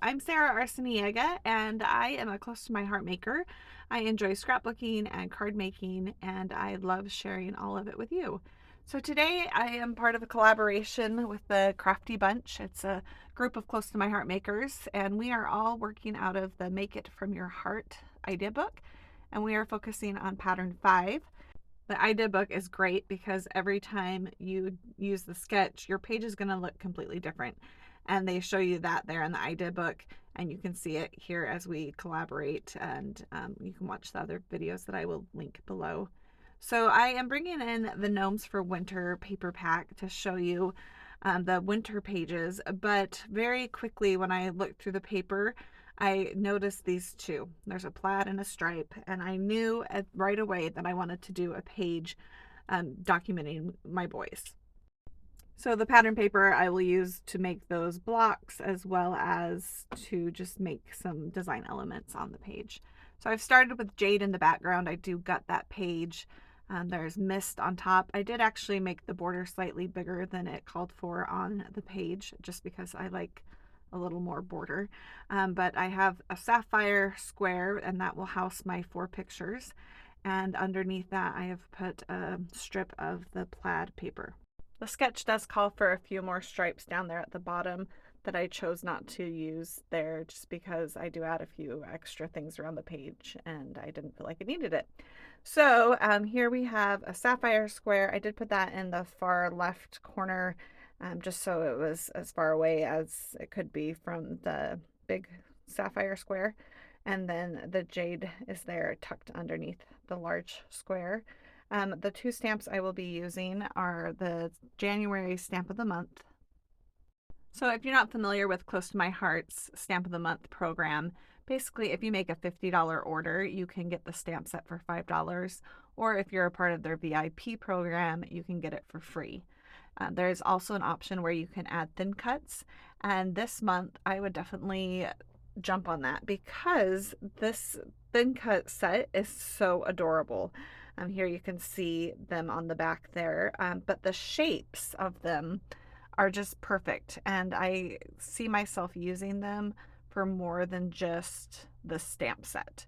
I'm Sarah Arciniega, and I am a close to my heart maker. I enjoy scrapbooking and card making, and I love sharing all of it with you. So today I am part of a collaboration with the Crafty Bunch. It's a group of close to my heart makers, and we are all working out of the Make It From Your Heart idea book, and we are focusing on pattern 5. The idea book is great because every time you use the sketch, your page is going to look completely different. And they show you that there in the idea book, and you can see it here as we collaborate. And you can watch the other videos that I will link below. So I am bringing in the Gnomes for Winter paper pack to show you the winter pages. But very quickly, when I looked through the paper, I noticed these two. There's a plaid and a stripe, and I knew right away that I wanted to do a page documenting my boys. So the pattern paper I will use to make those blocks, as well as to just make some design elements on the page. So I've started with jade in the background. I do gut that page. There's mist on top. I did actually make the border slightly bigger than it called for on the page, just because I like a little more border. But I have a sapphire square, and that will house my 4 pictures. And underneath that, I have put a strip of the plaid paper. The sketch does call for a few more stripes down there at the bottom that I chose not to use there, just because I do add a few extra things around the page and I didn't feel like it needed it. So here we have a sapphire square. I did put that in the far left corner, just so it was as far away as it could be from the big sapphire square. And then the jade is there tucked underneath the large square. The 2 stamps I will be using are the January Stamp of the Month. So if you're not familiar with Close to My Heart's Stamp of the Month program, basically if you make a $50 order, you can get the stamp set for $5. Or if you're a part of their VIP program, you can get it for free. There's also an option where you can add thin cuts. And this month, I would definitely jump on that because this thin cut set is so adorable. Here you can see them on the back there, but the shapes of them are just perfect, and I see myself using them for more than just the stamp set.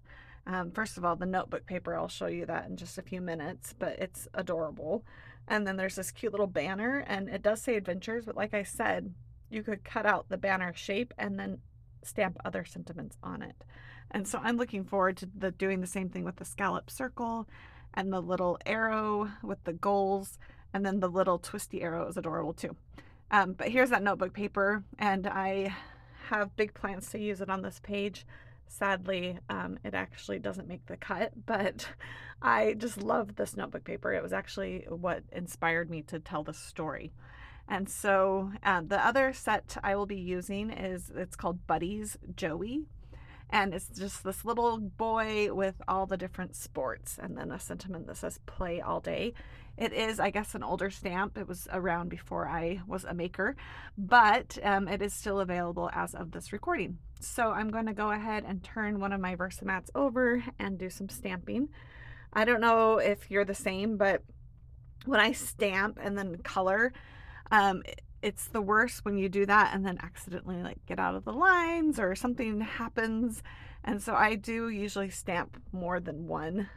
First of all, the notebook paper, I'll show you that in just a few minutes, but it's adorable. And then there's this cute little banner, and it does say adventures, but like I said, you could cut out the banner shape and then stamp other sentiments on it. And so I'm looking forward to doing the same thing with the scallop circle and the little arrow with the goals, and then the little twisty arrow is adorable too. But here's that notebook paper, and I have big plans to use it on this page. Sadly, it actually doesn't make the cut, but I just love this notebook paper. It was actually what inspired me to tell this story. And so the other set I will be using it's called Buddies Joey. And it's just this little boy with all the different sports, and then a sentiment that says play all day. It is, I guess, an older stamp. It was around before I was a maker, but it is still available as of this recording. So I'm going to go ahead and turn one of my Versamats over and do some stamping. I don't know if you're the same, but when I stamp and then color, it's the worst when you do that and then accidentally like get out of the lines or something happens. And so I do usually stamp more than one,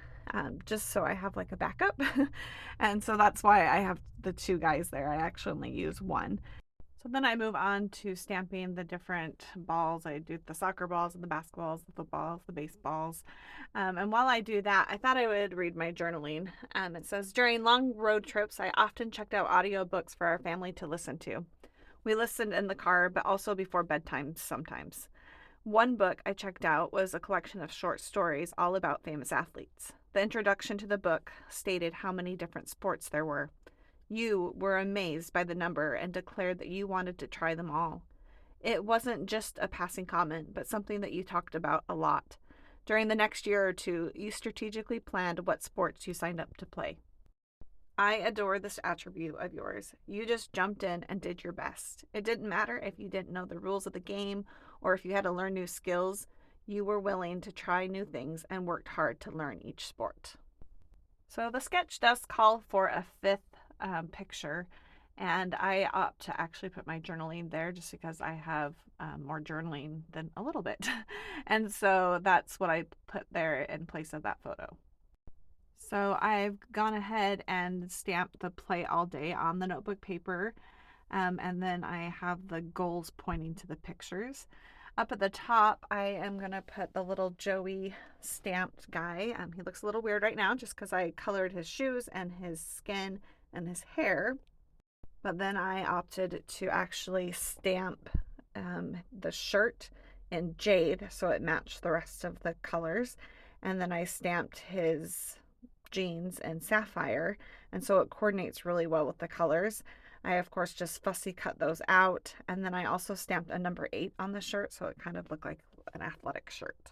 just so I have like a backup. And so that's why I have the 2 guys there. I actually only use one. So then I move on to stamping the different balls. I do the soccer balls and the basketballs, the footballs, the baseballs. And while I do that, I thought I would read my journaling. It says, during long road trips, I often checked out audiobooks for our family to listen to. We listened in the car, but also before bedtime sometimes. One book I checked out was a collection of short stories all about famous athletes. The introduction to the book stated how many different sports there were. You were amazed by the number and declared that you wanted to try them all. It wasn't just a passing comment, but something that you talked about a lot. During the next year or 2, you strategically planned what sports you signed up to play. I adore this attribute of yours. You just jumped in and did your best. It didn't matter if you didn't know the rules of the game or if you had to learn new skills. You were willing to try new things and worked hard to learn each sport. So the sketch does call for a 5th picture, And I opt to actually put my journaling there just because I have more journaling than a little bit. And so that's what I put there in place of that photo. So I've gone ahead and stamped the play all day on the notebook paper. And then I have the goals pointing to the pictures. Up at the top, I am going to put the little Joey stamped guy. He looks a little weird right now just because I colored his shoes and his skin and his hair. But then I opted to actually stamp the shirt in jade so it matched the rest of the colors. And then I stamped his jeans in sapphire, and so it coordinates really well with the colors. I, of course, just fussy cut those out, and then I also stamped a number 8 on the shirt so it kind of looked like an athletic shirt.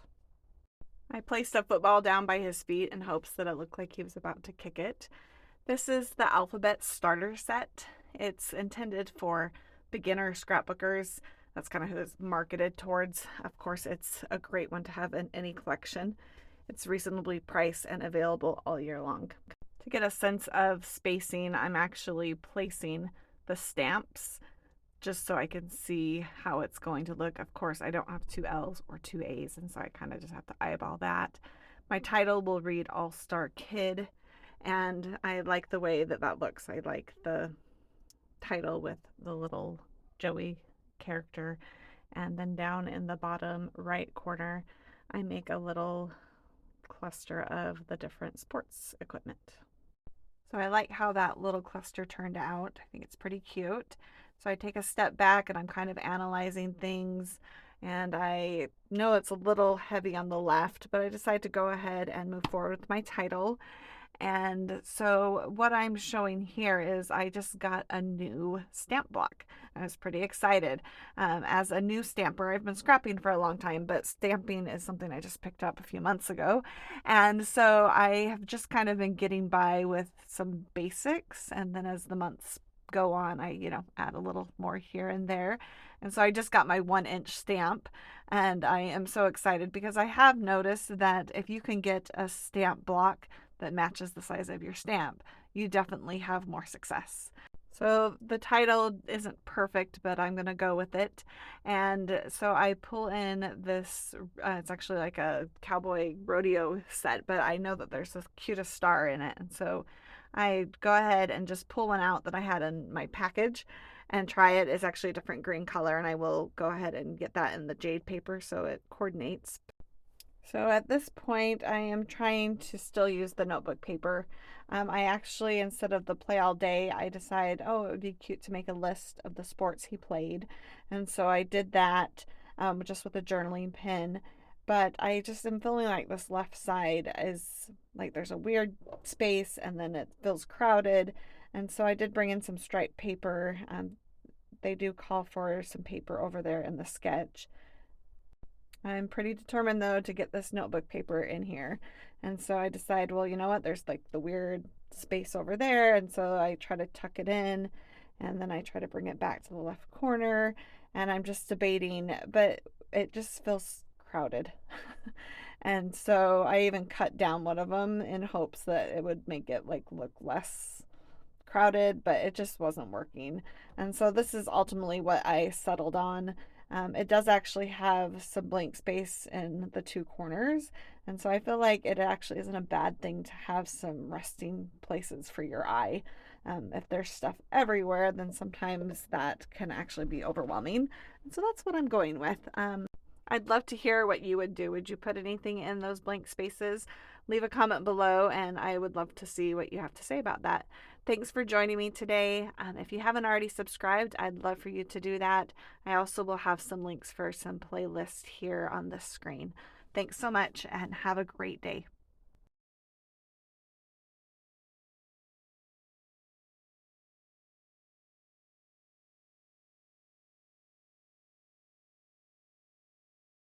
I placed a football down by his feet in hopes that it looked like he was about to kick it. This is the alphabet starter set. It's intended for beginner scrapbookers. That's kind of who it's marketed towards. Of course, it's a great one to have in any collection. It's reasonably priced and available all year long. To get a sense of spacing, I'm actually placing the stamps just so I can see how it's going to look. Of course, I don't have 2 L's or 2 A's, and so I kind of just have to eyeball that. My title will read All-Star Kid, and I like the way that that looks. I like the title with the little Joey character, and then down in the bottom right corner, I make a little cluster of the different sports equipment. So I like how that little cluster turned out. I think it's pretty cute. So I take a step back and I'm kind of analyzing things, and I know it's a little heavy on the left, but I decide to go ahead and move forward with my title. And so what I'm showing here is I just got a new stamp block. I was pretty excited. As a new stamper, I've been scrapping for a long time, but stamping is something I just picked up a few months ago. And so I have just kind of been getting by with some basics. And then as the months go on, I, add a little more here and there. And so I just got my 1-inch stamp, and I am so excited because I have noticed that if you can get a stamp block that matches the size of your stamp, you definitely have more success. So the title isn't perfect, but I'm going to go with it. And so I pull in this, it's actually like a cowboy rodeo set, but I know that there's the cutest star in it. And so I go ahead and just pull one out that I had in my package and try it. It's actually a different green color, and I will go ahead and get that in the jade paper so it coordinates. So at this point, I am trying to still use the notebook paper. I actually, instead of the play all day, I decided, oh, it would be cute to make a list of the sports he played. And so I did that just with a journaling pen. But I just am feeling like this left side is like there's a weird space and then it feels crowded. And so I did bring in some striped paper. They do call for some paper over there in the sketch. I'm pretty determined though to get this notebook paper in here. And so I decide, well, you know what, there's like the weird space over there. And so I try to tuck it in, and then I try to bring it back to the left corner. And I'm just debating, but it just feels crowded. And so I even cut down one of them in hopes that it would make it like look less crowded, but it just wasn't working. And so this is ultimately what I settled on. It does actually have some blank space in the 2 corners, and so I feel like it actually isn't a bad thing to have some resting places for your eye. If there's stuff everywhere, then sometimes that can actually be overwhelming, and so that's what I'm going with. I'd love to hear what you would do. Would you put anything in those blank spaces? Leave a comment below, and I would love to see what you have to say about that. Thanks for joining me today. If you haven't already subscribed, I'd love for you to do that. I also will have some links for some playlists here on the screen. Thanks so much, and have a great day.